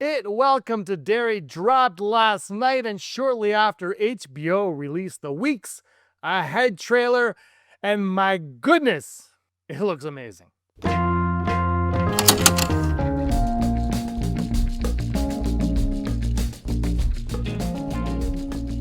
It Welcome to Derry dropped last night, and shortly after, HBO released the week's ahead trailer, and my goodness, it looks amazing.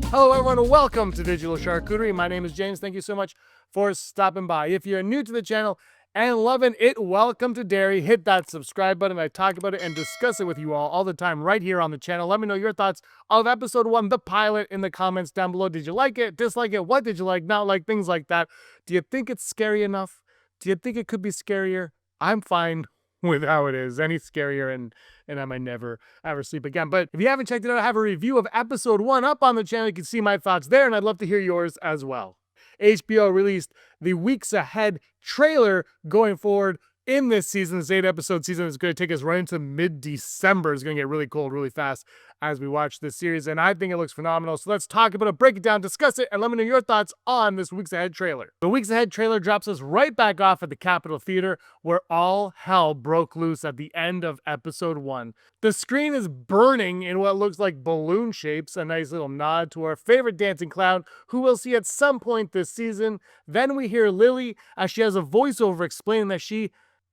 Hello everyone, and welcome to Digital Charcuterie. My name is James. Thank you so much for stopping by. If you're new to the channel and loving It Welcome to Derry, hit that subscribe button. I talk about it and discuss it with you all the time right here on the channel. Let me know your thoughts of episode 1, the pilot, in the comments down below. Did you like it? Dislike it? What did you like? Not like? Things like that. Do you think it's scary enough? Do you think it could be scarier? I'm fine with how it is. Any scarier and I might never ever sleep again. But if you haven't checked it out, I have a review of episode 1 up on the channel. You can see my thoughts there, and I'd love to hear yours as well. HBO released the weeks ahead trailer going forward in this season. This 8-episode season is going to take us right into mid-December. It's going to get really cold really fast as we watch this series, and I think it looks phenomenal. So let's talk about it, break it down, discuss it, and let me know your thoughts on this week's ahead trailer. The week's ahead trailer drops us right back off at the Capitol Theater, where all hell broke loose at the end of episode 1. The screen is burning in what looks like balloon shapes, a nice little nod to our favorite dancing clown, who we'll see at some point this season. Then we hear Lily as she has a voiceover explaining that she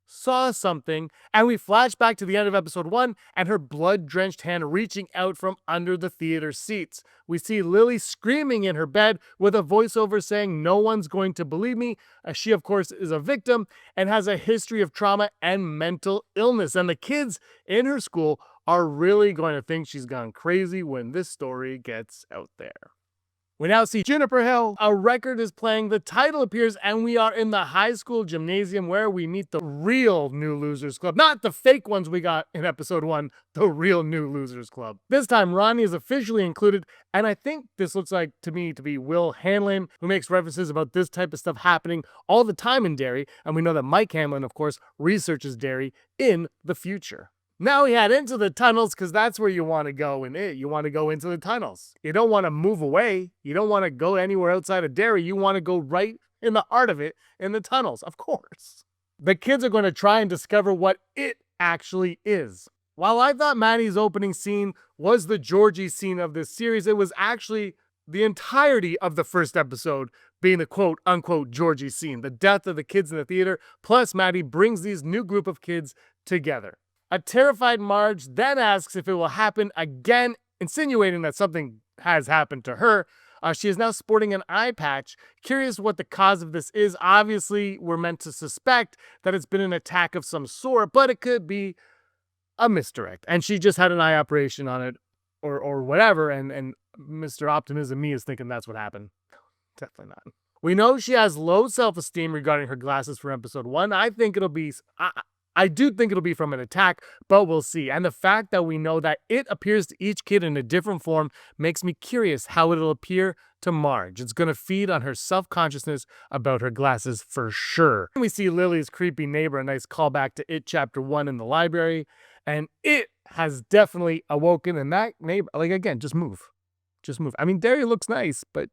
saw something, and we flash back to the end of episode 1 and her blood-drenched hand reaching out from under the theater seats. We see Lily screaming in her bed with a voiceover saying, "No one's going to believe me," as she of course is a victim and has a history of trauma and mental illness, and the kids in her school are really going to think she's gone crazy when this story gets out there. We now see Juniper Hill. A record is playing, the title appears, and we are in the high school gymnasium where we meet the real New Losers Club. Not the fake ones we got in episode 1, the real New Losers Club. This time, Ronnie is officially included, and I think this looks like to me to be Will Hanlon, who makes references about this type of stuff happening all the time in Derry, and we know that Mike Hanlon, of course, researches Derry in the future. Now we head into the tunnels, because that's where you want to go in it. You want to go into the tunnels. You don't want to move away. You don't want to go anywhere outside of Derry. You want to go right in the heart of it, in the tunnels, of course. The kids are going to try and discover what it actually is. While I thought Maddie's opening scene was the Georgie scene of this series, it was actually the entirety of the first episode being the quote-unquote Georgie scene. The death of the kids in the theater, plus Maddie brings these new group of kids together. A terrified Marge then asks if it will happen again, insinuating that something has happened to her. She is now sporting an eye patch. Curious what the cause of this is. Obviously, we're meant to suspect that it's been an attack of some sort, but it could be a misdirect. And she just had an eye operation on it, or whatever, and Mr. Optimism me is thinking that's what happened. Definitely not. We know she has low self-esteem regarding her glasses for episode 1. I do think it'll be from an attack, but we'll see. And the fact that we know that it appears to each kid in a different form makes me curious how it'll appear to Marge. It's going to feed on her self-consciousness about her glasses for sure. We see Lily's creepy neighbor, a nice callback to It Chapter 1 in the library. And it has definitely awoken in that neighbor. Like, again, just move. Just move. I mean, Derry looks nice, but,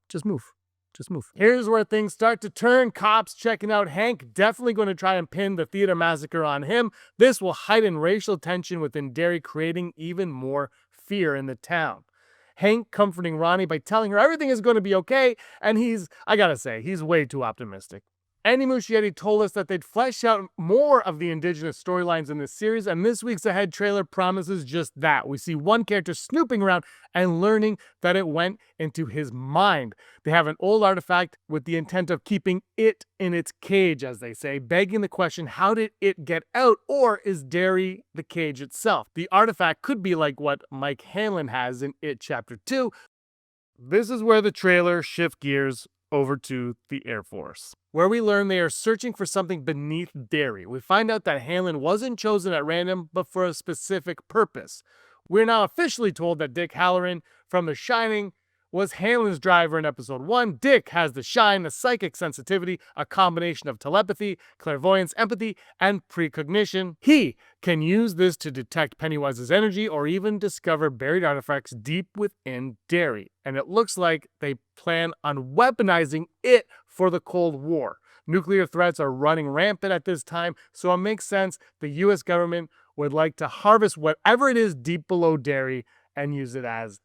just move. Just move. Here's where things start to turn. Cops checking out Hank, definitely going to try and pin the theater massacre on him. This will heighten racial tension within Derry, creating even more fear in the town. Hank comforting Ronnie by telling her everything is going to be okay, and I gotta say, he's way too optimistic. Andy Muschietti told us that they'd flesh out more of the Indigenous storylines in this series, and this week's ahead trailer promises just that. We see one character snooping around and learning that it went into his mind. They have an old artifact with the intent of keeping it in its cage, as they say, begging the question, how did it get out, or is Derry the cage itself? The artifact could be like what Mike Hanlon has in It Chapter 2. This is where the trailer shifts gears over to the Air Force, where we learn they are searching for something beneath Derry. We find out that Hanlon wasn't chosen at random, but for a specific purpose. We're now officially told that Dick Halloran from The Shining was Hanlon's driver in episode 1. Dick has the shine, the psychic sensitivity, a combination of telepathy, clairvoyance, empathy, and precognition. He can use this to detect Pennywise's energy or even discover buried artifacts deep within Derry. And it looks like they plan on weaponizing it for the Cold War. Nuclear threats are running rampant at this time, so it makes sense the US government would like to harvest whatever it is deep below Derry and use it as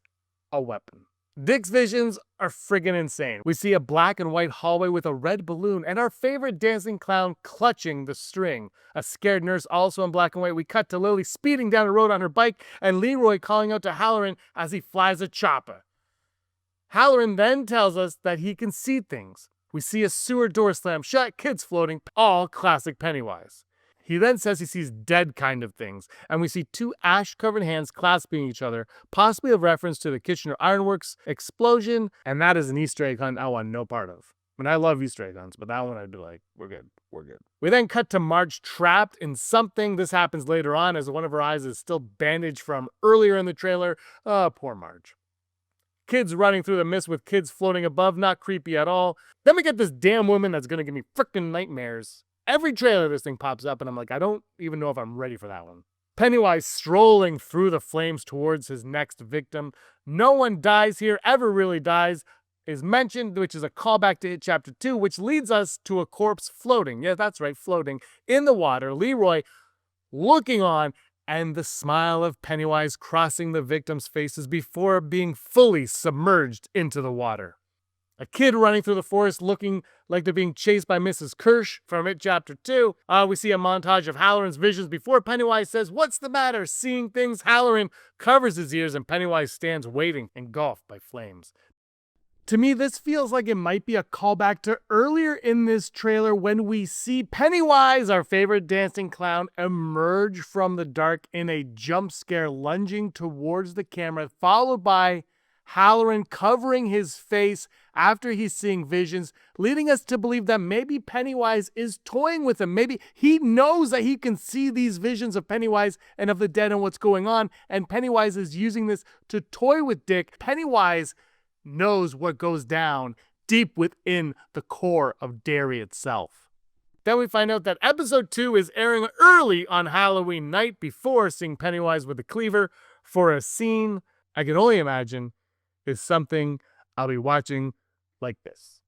a weapon. Dick's visions are friggin' insane. We see a black and white hallway with a red balloon and our favorite dancing clown clutching the string. A scared nurse also in black and white. We cut to Lily speeding down the road on her bike and Leroy calling out to Halloran as he flies a chopper. Halloran then tells us that he can see things. We see a sewer door slam shut, kids floating, all classic Pennywise. He then says he sees dead kind of things, and we see two ash-covered hands clasping each other, possibly a reference to the Kitchener Ironworks explosion, and that is an Easter egg hunt I want no part of. I mean, I love Easter egg hunts, but that one I'd be like, we're good. We then cut to Marge trapped in something. This happens later on as one of her eyes is still bandaged from earlier in the trailer. Poor Marge. Kids running through the mist with kids floating above, not creepy at all. Then we get this damn woman that's gonna give me frickin' nightmares. Every trailer this thing pops up and I'm like, I don't even know if I'm ready for that one. Pennywise strolling through the flames towards his next victim. No one dies here, ever really dies, is mentioned, which is a callback to It Chapter 2, which leads us to a corpse floating. Yeah, that's right, floating in the water. Leroy looking on and the smile of Pennywise crossing the victims' faces before being fully submerged into the water. A kid running through the forest looking like they're being chased by Mrs. Kirsch from It Chapter 2. We see a montage of Halloran's visions before Pennywise says, "What's the matter? Seeing things?" Halloran covers his ears and Pennywise stands waiting, engulfed by flames. To me, this feels like it might be a callback to earlier in this trailer when we see Pennywise, our favorite dancing clown, emerge from the dark in a jump scare lunging towards the camera, followed by Halloran covering his face after he's seeing visions, leading us to believe that maybe Pennywise is toying with him. Maybe he knows that he can see these visions of Pennywise and of the dead and what's going on, and Pennywise is using this to toy with Dick. Pennywise knows what goes down deep within the core of Derry itself. Then we find out that episode 2 is airing early on Halloween night before seeing Pennywise with the cleaver for a scene I can only imagine is something I'll be watching like this.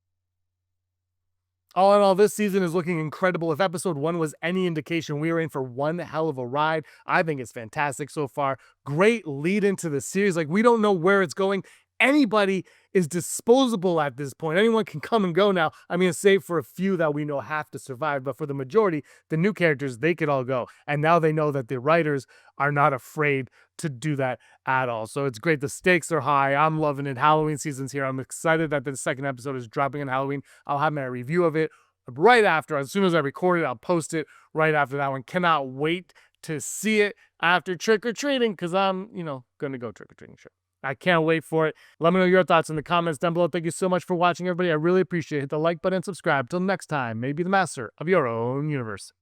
All in all, this season is looking incredible. If episode 1 was any indication, we are in for one hell of a ride. I think it's fantastic so far. Great lead into the series. Like, we don't know where it's going. Anybody is disposable at this point. Anyone can come and go now. I mean, save for a few that we know have to survive, but for the majority, the new characters, they could all go. And now they know that the writers are not afraid to do that at all. So it's great. The stakes are high. I'm loving it. Halloween season's here. I'm excited that the second episode is dropping on Halloween. I'll have my review of it right after. As soon as I record it, I'll post it right after that one. Cannot wait to see it after trick-or-treating because I'm, going to go trick-or-treating. Sure. I can't wait for it. Let me know your thoughts in the comments down below. Thank you so much for watching, everybody. I really appreciate it. Hit the like button and subscribe. Till next time, may be the master of your own universe.